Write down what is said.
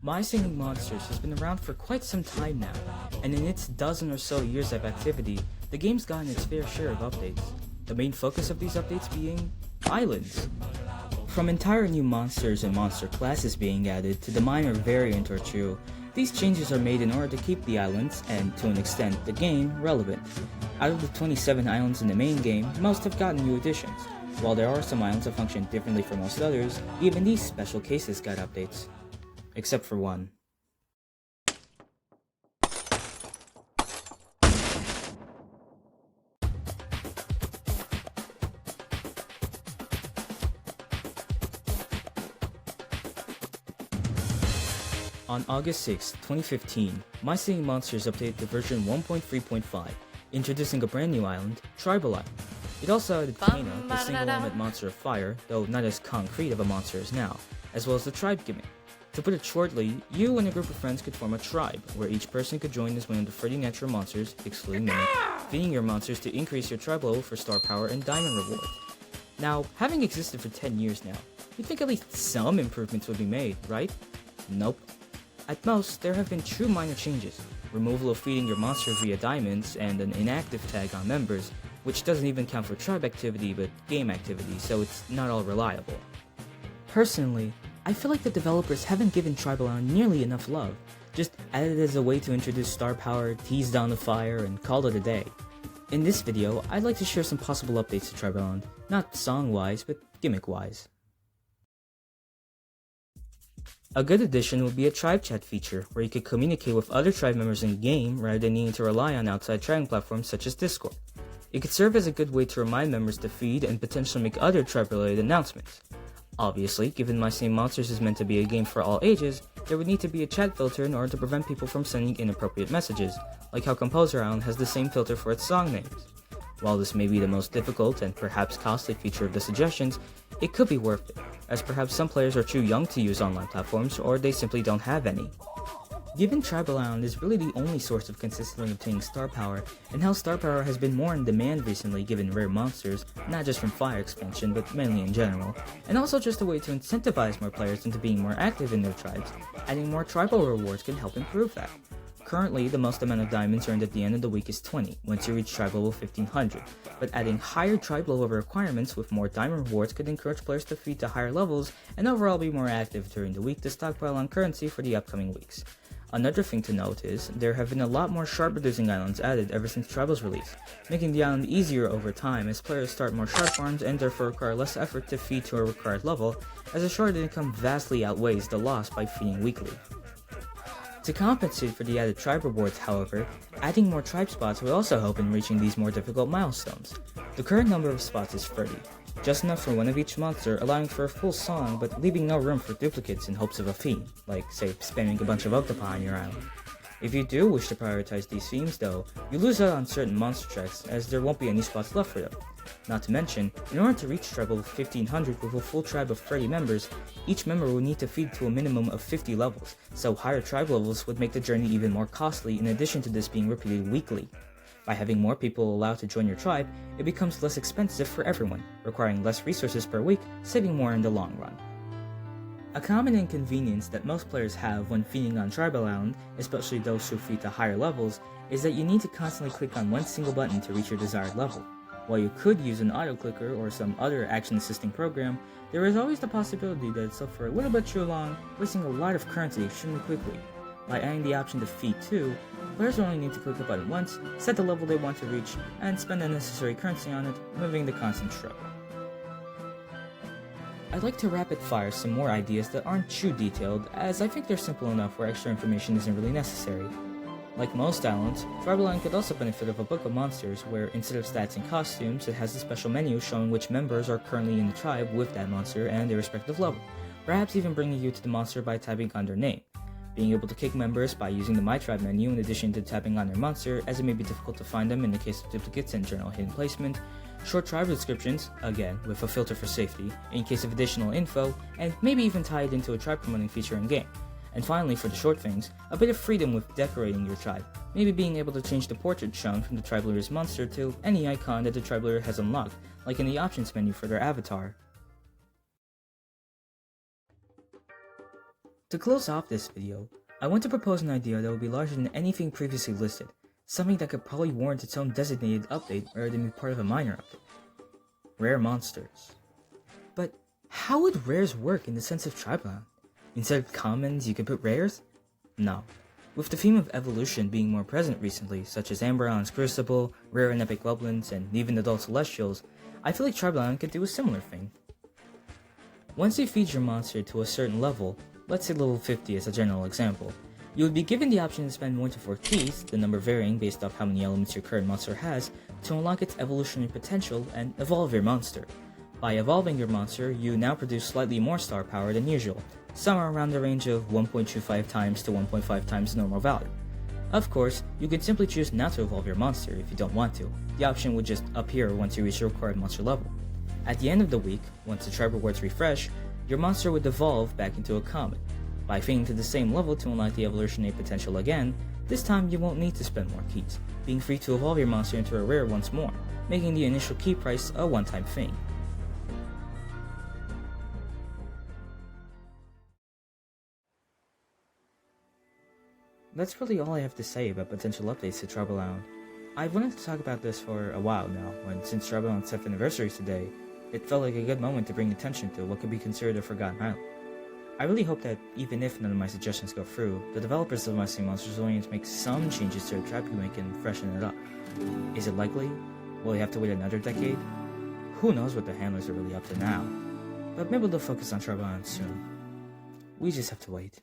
My Singing Monsters has been around for quite some time now, and in its dozen or so years of activity, the game's gotten its fair share of updates. The main focus of these updates being islands. From entire new monsters and monster classes being added to the minor variant or two, these changes are made in order to keep the islands, and to an extent the game, relevant. Out of the 27 islands in the main game, most have gotten new additions. While there are some islands that function differently from most others, even these special cases got updates. Except for one. On August 6, 2015, My Singing Monsters updated to version 1.3.5, introducing a brand new island, Tribal Island. It also added Kana, the single element monster of fire, though not as concrete of a monster as now, as well as the tribe gimmick. To put it shortly, you and a group of friends could form a tribe, where each person could join as one of the 30 natural monsters, excluding Mimic, feeding your monsters to increase your tribe level for star power and diamond rewards. Now, having existed for 10 years now, you'd think at least some improvements would be made, right? Nope. At most, there have been true minor changes. Removal of feeding your monster via diamonds, and an inactive tag on members, which doesn't even count for tribe activity but game activity, so it's not all reliable. Personally, I feel like the developers haven't given Tribal Island nearly enough love, just added it as a way to introduce star power, tease down the fire, and call it a day. In this video, I'd like to share some possible updates to Tribal Island, not song-wise, but gimmick-wise. A good addition would be a tribe chat feature, where you could communicate with other tribe members in-game rather than needing to rely on outside chatting platforms such as Discord. It could serve as a good way to remind members to feed and potentially make other tribe-related announcements. Obviously, given My Singing Monsters is meant to be a game for all ages, there would need to be a chat filter in order to prevent people from sending inappropriate messages, like how Composer Island has the same filter for its song names. While this may be the most difficult and perhaps costly feature of the suggestions, it could be worth it, as perhaps some players are too young to use online platforms or they simply don't have any. Given Tribal Island is really the only source of consistently obtaining star power, and how star power has been more in demand recently given rare monsters, not just from Fire expansion but mainly in general, and also just a way to incentivize more players into being more active in their tribes, adding more tribal rewards can help improve that. Currently, the most amount of diamonds earned at the end of the week is 20, once you reach tribe level 1500, but adding higher tribe level requirements with more diamond rewards could encourage players to feed to higher levels and overall be more active during the week to stockpile on currency for the upcoming weeks. Another thing to note is, there have been a lot more sharp reducing islands added ever since Tribal's release, making the island easier over time as players start more sharp farms and therefore require less effort to feed to a required level, as a short income vastly outweighs the loss by feeding weekly. To compensate for the added tribe rewards, however, adding more tribe spots will also help in reaching these more difficult milestones. The current number of spots is 30, just enough for one of each monster, allowing for a full song but leaving no room for duplicates in hopes of a theme, like say spamming a bunch of octopi on your island. If you do wish to prioritize these themes though, you lose out on certain monster tracks as there won't be any spots left for them. Not to mention, in order to reach tribe level 1500 with a full tribe of 30 members, each member will need to feed to a minimum of 50 levels, so higher tribe levels would make the journey even more costly in addition to this being repeated weekly. By having more people allowed to join your tribe, it becomes less expensive for everyone, requiring less resources per week, saving more in the long run. A common inconvenience that most players have when feeding on Tribal Island, especially those who feed to higher levels, is that you need to constantly click on one single button to reach your desired level. While you could use an auto-clicker or some other action-assisting program, there is always the possibility that it's up for a little bit too long, wasting a lot of currency extremely quickly. By adding the option to feed to, players only need to click the button once, set the level they want to reach, and spend the necessary currency on it, removing the constant struggle. I'd like to rapid fire some more ideas that aren't too detailed, as I think they're simple enough where extra information isn't really necessary. Like most islands, Tribal Island could also benefit of a book of monsters where, instead of stats and costumes, it has a special menu showing which members are currently in the tribe with that monster and their respective level, perhaps even bringing you to the monster by typing on their name. Being able to kick members by using the My Tribe menu in addition to tapping on their monster, as it may be difficult to find them in the case of duplicates and general hidden placement, short tribe descriptions, again with a filter for safety, in case of additional info, and maybe even tie it into a tribe promoting feature in-game. And finally, for the short things, a bit of freedom with decorating your tribe, maybe being able to change the portrait shown from the tribe leader's monster to any icon that the tribe leader has unlocked, like in the options menu for their avatar. To close off this video, I want to propose an idea that would be larger than anything previously listed, something that could probably warrant its own designated update rather than be part of a minor update. Rare monsters. But how would rares work in the sense of Tribeland? Instead of commons, you could put rares? No. With the theme of evolution being more present recently, such as Amberon's Crucible, rare and epic goblins, and even adult celestials, I feel like Tribeland could do a similar thing. Once you feed your monster to a certain level, let's say level 50 as a general example, you would be given the option to spend 1 to 4 keys, the number varying based off how many elements your current monster has, to unlock its evolutionary potential and evolve your monster. By evolving your monster, you now produce slightly more star power than usual, somewhere around the range of 1.25 times to 1.5 times the normal value. Of course, you can simply choose not to evolve your monster if you don't want to. The option would just appear once you reach the required monster level. At the end of the week, once the tribe rewards refresh, your monster would evolve back into a common. By feeding to the same level to unlock the evolutionary potential again, this time you won't need to spend more keys, being free to evolve your monster into a rare once more, making the initial key price a one-time thing. That's really all I have to say about potential updates to Tribeland. I've wanted to talk about this for a while now, and since Tribeland's 7th anniversary is today, it felt like a good moment to bring attention to what could be considered a forgotten island. I really hope that even if none of my suggestions go through, the developers of My Sea Monsters will need to make some changes to the tribe gimmick and freshen it up. Is it likely? Will we have to wait another decade? Who knows what the handlers are really up to now, but maybe they'll focus on Tribeland soon. We just have to wait.